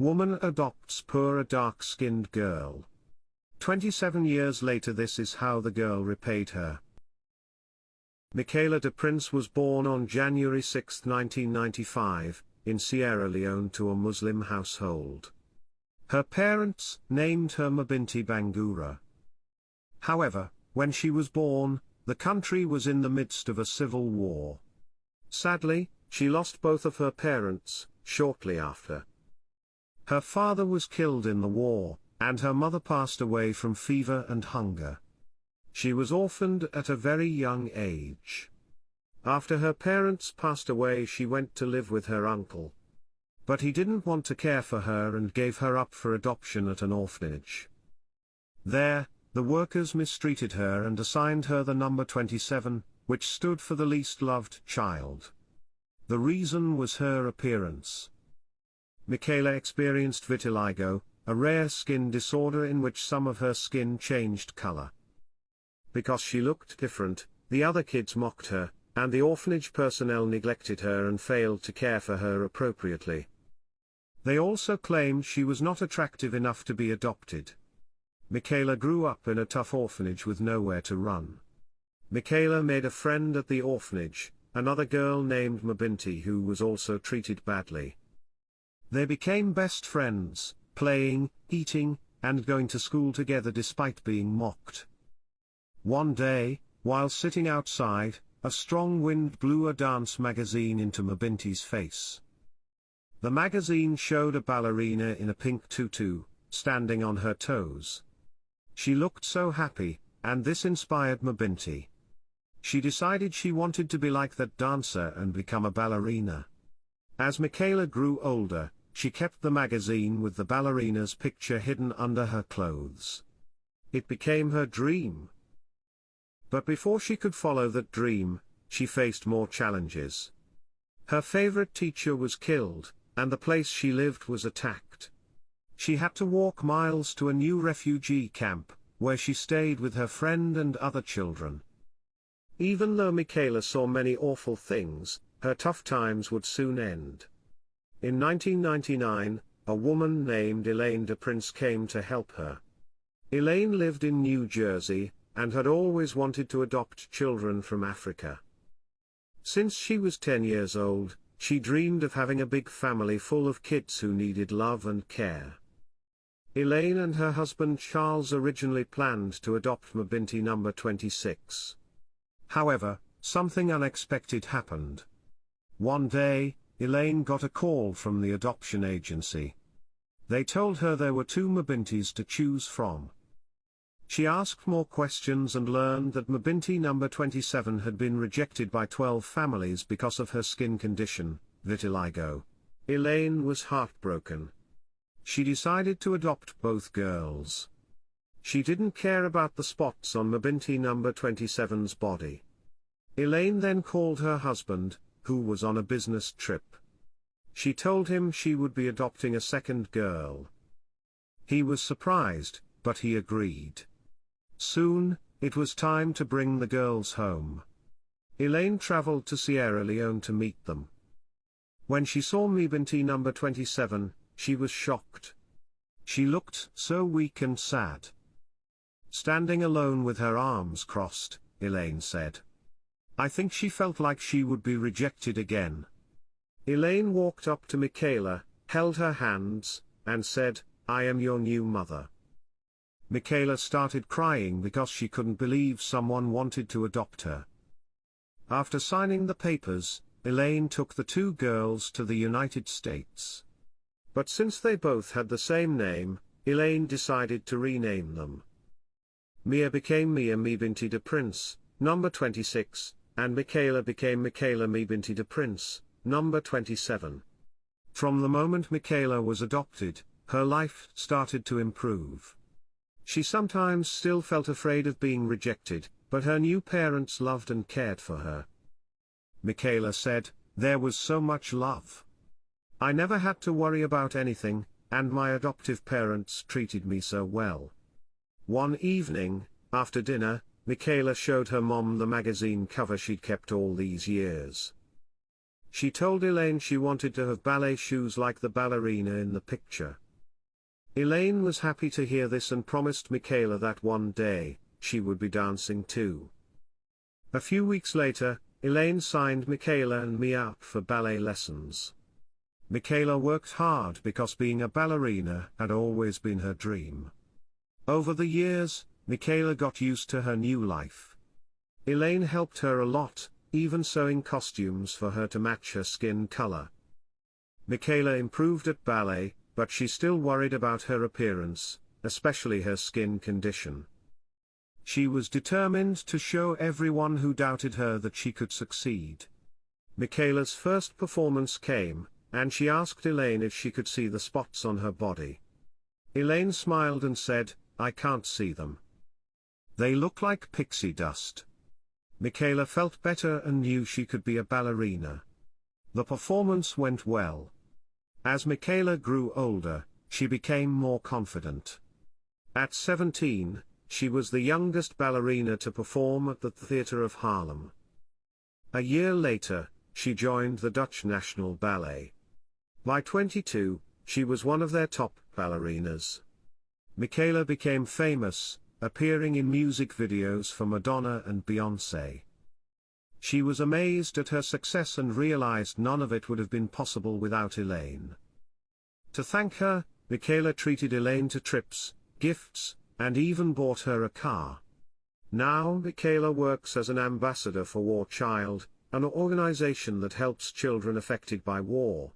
Woman adopts poor dark-skinned girl. 27 years later, this is how the girl repaid her. Michaela de Prince was born on January 6, 1995, in Sierra Leone to a Muslim household. Her parents named her Mabinti Bangura. However, when she was born, the country was in the midst of a civil war. Sadly, she lost both of her parents shortly after. Her father was killed in the war, and her mother passed away from fever and hunger. She was orphaned at a very young age. After her parents passed away, she went to live with her uncle. But he didn't want to care for her and gave her up for adoption at an orphanage. There, the workers mistreated her and assigned her the number 27, which stood for the least loved child. The reason was her appearance. Michaela experienced vitiligo, a rare skin disorder in which some of her skin changed color. Because she looked different, the other kids mocked her, and the orphanage personnel neglected her and failed to care for her appropriately. They also claimed she was not attractive enough to be adopted. Michaela grew up in a tough orphanage with nowhere to run. Michaela made a friend at the orphanage, another girl named Mabinti, who was also treated badly. They became best friends, playing, eating, and going to school together despite being mocked. One day, while sitting outside, a strong wind blew a dance magazine into Mabinti's face. The magazine showed a ballerina in a pink tutu, standing on her toes. She looked so happy, and this inspired Mabinti. She decided she wanted to be like that dancer and become a ballerina. As Michaela grew older, she kept the magazine with the ballerina's picture hidden under her clothes. It became her dream. But before she could follow that dream, she faced more challenges. Her favorite teacher was killed, and the place she lived was attacked. She had to walk miles to a new refugee camp, where she stayed with her friend and other children. Even though Michaela saw many awful things, her tough times would soon end. In 1999, a woman named Elaine de Prince came to help her. Elaine lived in New Jersey, and had always wanted to adopt children from Africa. Since she was 10 years old, she dreamed of having a big family full of kids who needed love and care. Elaine and her husband Charles originally planned to adopt Mabinti number 26. However, something unexpected happened. One day, Elaine got a call from the adoption agency. They told her there were 2 Mabintis to choose from. She asked more questions and learned that Mabinti number 27 had been rejected by 12 families because of her skin condition, vitiligo. Elaine was heartbroken. She decided to adopt both girls. She didn't care about the spots on Mabinti number 27's body. Elaine then called her husband, who was on a business trip. She told him she would be adopting a second girl. He was surprised, but he agreed. Soon, it was time to bring the girls home. Elaine traveled to Sierra Leone to meet them. When she saw Mabinti number 27, she was shocked. She looked so weak and sad. Standing alone with her arms crossed, Elaine said. I think she felt like she would be rejected again. Elaine walked up to Michaela, held her hands, and said, I am your new mother. Michaela started crying because she couldn't believe someone wanted to adopt her. After signing the papers, Elaine took the 2 girls to the United States. But since they both had the same name, Elaine decided to rename them. Mia became Mia Mabinti de Prince, number 26, and Michaela became Michaela Mabinti de Prince, number 27. From the moment Michaela was adopted, her life started to improve. She sometimes still felt afraid of being rejected, but her new parents loved and cared for her. Michaela said, there was so much love. I never had to worry about anything, and my adoptive parents treated me so well. One evening, after dinner, Michaela showed her mom the magazine cover she'd kept all these years. She told Elaine she wanted to have ballet shoes like the ballerina in the picture. Elaine was happy to hear this and promised Michaela that one day, she would be dancing too. A few weeks later, Elaine signed Michaela and me up for ballet lessons. Michaela worked hard because being a ballerina had always been her dream. Over the years, Michaela got used to her new life. Elaine helped her a lot, even sewing costumes for her to match her skin color. Michaela improved at ballet, but she still worried about her appearance, especially her skin condition. She was determined to show everyone who doubted her that she could succeed. Michaela's first performance came, and she asked Elaine if she could see the spots on her body. Elaine smiled and said, "I can't see them. They look like pixie dust." Michaela felt better and knew she could be a ballerina. The performance went well. As Michaela grew older, she became more confident. At 17, she was the youngest ballerina to perform at the Theatre of Haarlem. A year later, she joined the Dutch National Ballet. By 22, she was one of their top ballerinas. Michaela became famous, appearing in music videos for Madonna and Beyoncé. She was amazed at her success and realized none of it would have been possible without Elaine. To thank her, Michaela treated Elaine to trips, gifts, and even bought her a car. Now Michaela works as an ambassador for War Child, an organization that helps children affected by war.